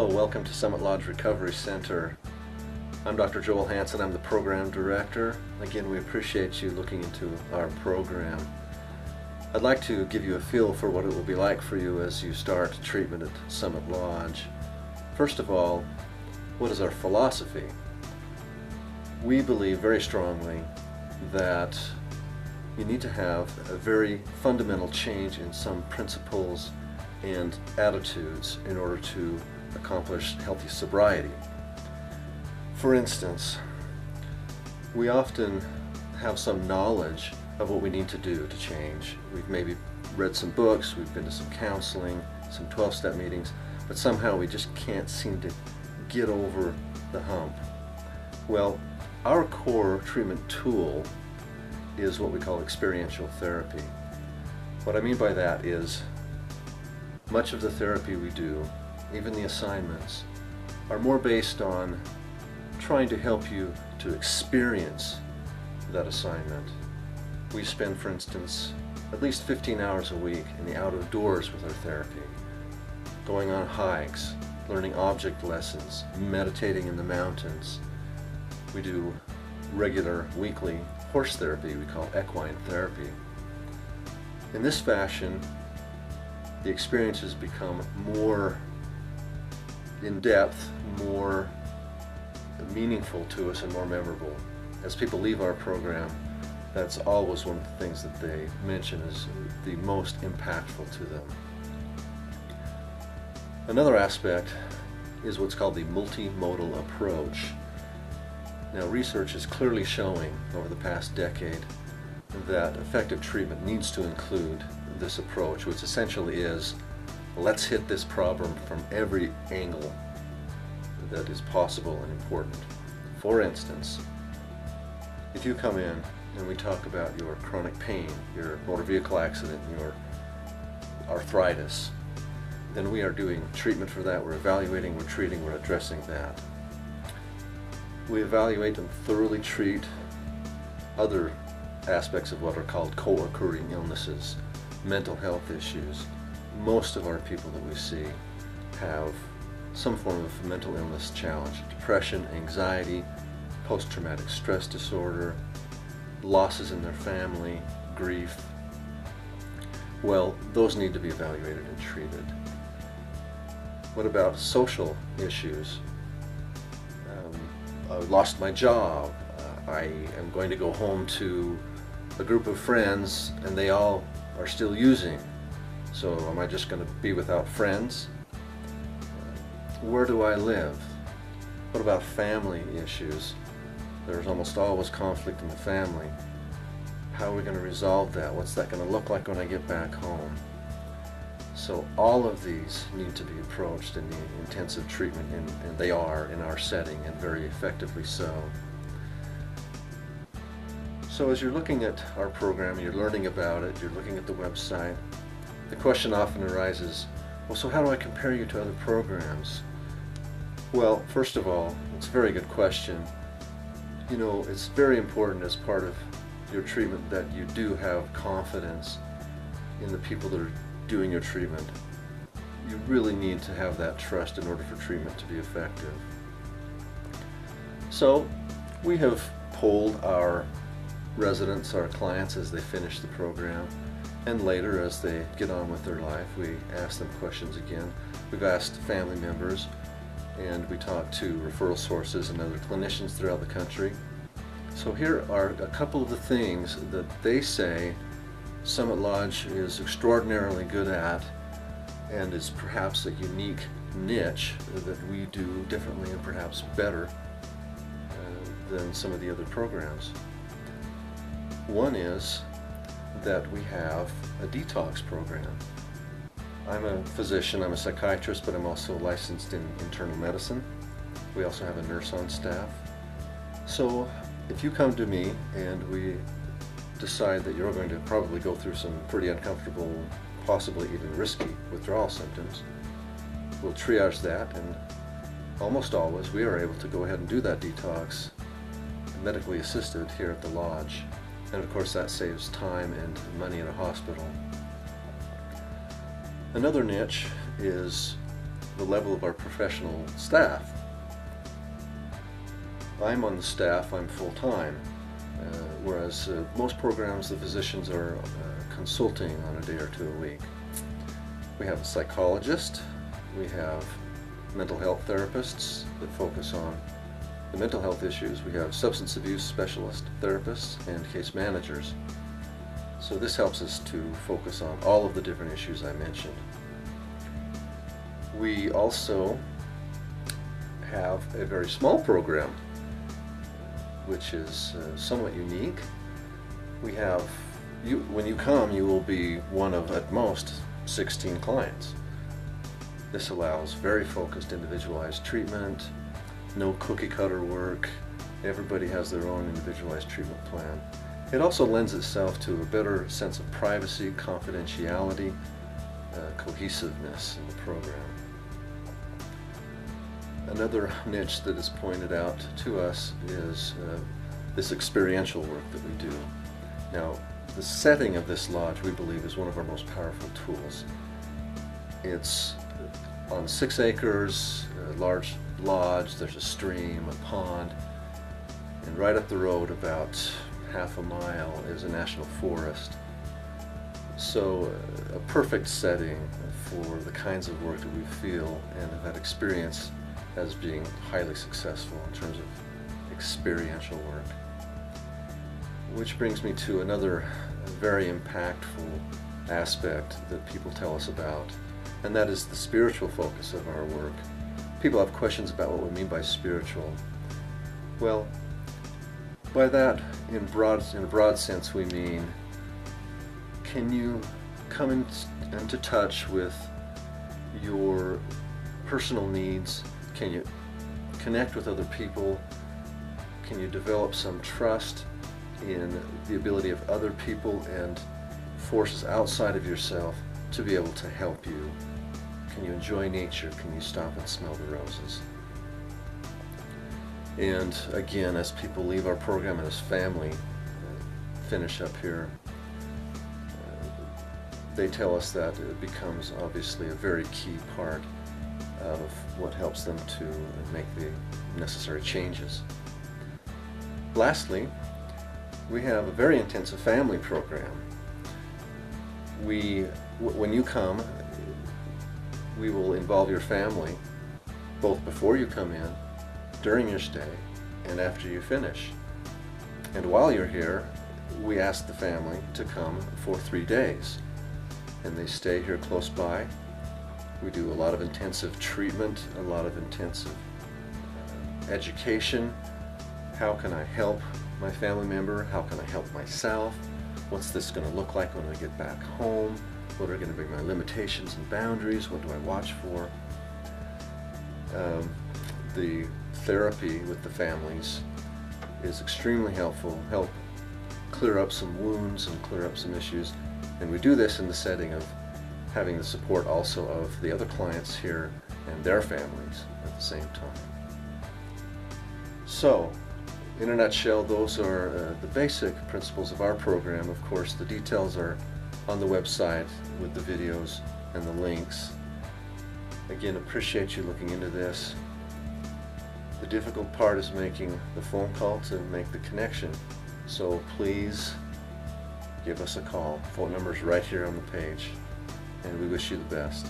Hello, welcome to Summit Lodge Recovery Center. I'm Dr. Joel Hansen, I'm the program director. Again, we appreciate you looking into our program. I'd like to give you a feel for what it will be like for you as you start treatment at Summit Lodge. First of all, what is our philosophy? We believe very strongly that you need to have a very fundamental change in some principles and attitudes in order to accomplish healthy sobriety. For instance, we often have some knowledge of what we need to do to change. We've maybe read some books, we've been to some counseling, some 12-step meetings, but somehow we just can't seem to get over the hump. Well, our core treatment tool is what we call experiential therapy. What I mean by that is much of the therapy we do, even the assignments, are more based on trying to help you to experience that assignment. We spend, for instance, at least 15 hours a week in the out of doors with our therapy, going on hikes, learning object lessons, meditating in the mountains. We do regular weekly horse therapy we call equine therapy. In this fashion, the experiences become more in-depth, more meaningful to us and more memorable. As people leave our program, that's always one of the things that they mention as the most impactful to them. Another aspect is what's called the multimodal approach. Now, research is clearly showing over the past decade that effective treatment needs to include this approach, which essentially is, let's hit this problem from every angle that is possible and important. For instance, if you come in and we talk about your chronic pain, your motor vehicle accident, your arthritis, then we are doing treatment for that. We're evaluating, we're treating, we're addressing that. We evaluate and thoroughly treat other aspects of what are called co-occurring illnesses, mental health issues. Most of our people that we see have some form of mental illness challenge: depression, anxiety, post-traumatic stress disorder, losses in their family, grief. Well, those need to be evaluated and treated. What about social issues? I lost my job. I am going to go home to a group of friends and they all are still using. So am I just going to be without friends? Where do I live? What about family issues? There's almost always conflict in the family. How are we going to resolve that? What's that going to look like when I get back home? So all of these need to be approached in the intensive treatment, and they are in our setting, and very effectively so. So as you're looking at our program, you're learning about it, you're looking at the website, the question often arises, well, so how do I compare you to other programs? Well, first of all, it's a very good question. You know, it's very important as part of your treatment that you do have confidence in the people that are doing your treatment. You really need to have that trust in order for treatment to be effective. So we have polled our residents, our clients, as they finish the program, and later as they get on with their life, we ask them questions again. We've asked family members, and we talk to referral sources and other clinicians throughout the country. So here are a couple of the things that they say Summit Lodge is extraordinarily good at, and is perhaps a unique niche that we do differently and perhaps better than some of the other programs. One is that we have a detox program. I'm a physician, I'm a psychiatrist, but I'm also licensed in internal medicine. We also have a nurse on staff. So if you come to me and we decide that you're going to probably go through some pretty uncomfortable, possibly even risky withdrawal symptoms, we'll triage that, and almost always we are able to go ahead and do that detox medically assisted here at the lodge. And of course that saves time and money in a hospital. Another niche is the level of our professional staff. I'm on the staff, I'm full-time, whereas most programs the physicians are consulting on a day or two a week. We have a psychologist, we have mental health therapists that focus on the mental health issues, we have substance abuse specialist therapists and case managers. So this helps us to focus on all of the different issues I mentioned. We also have a very small program, which is somewhat unique. We have, when you come, you will be one of at most 16 clients. This allows very focused, individualized treatment, no cookie cutter work. Everybody has their own individualized treatment plan. It also lends itself to a better sense of privacy, confidentiality, cohesiveness in the program. Another niche that is pointed out to us is this experiential work that we do. Now, the setting of this lodge, we believe, is one of our most powerful tools. It's on 6 acres, a large lodge, there's a stream, a pond, and right up the road about half a mile is a national forest. So a perfect setting for the kinds of work that we feel and have had experience as being highly successful in terms of experiential work. Which brings me to another very impactful aspect that people tell us about, and that is the spiritual focus of our work. People have questions about what we mean by spiritual. Well, by that, in a broad sense, we mean, can you come into touch with your personal needs? Can you connect with other people? Can you develop some trust in the ability of other people and forces outside of yourself to be able to help you? Can you enjoy nature? Can you stop and smell the roses? And again, as people leave our program and as family finish up here, they tell us that it becomes obviously a very key part of what helps them to make the necessary changes. Lastly, we have a very intensive family program. When you come, we will involve your family both before you come in, during your stay, and after you finish. And while you're here, we ask the family to come for 3 days. And they stay here close by. We do a lot of intensive treatment, a lot of intensive education. How can I help my family member? How can I help myself? What's this going to look like when I get back home? What are going to be my limitations and boundaries? What do I watch for? The therapy with the families is extremely helpful, help clear up some wounds and clear up some issues. And we do this in the setting of having the support also of the other clients here and their families at the same time. So, in a nutshell, those are the basic principles of our program. Of course, the details are on the website with the videos and the links. Again, appreciate you looking into this. The difficult part is making the phone call to make the connection. So please give us a call. Phone number's right here on the page. And we wish you the best.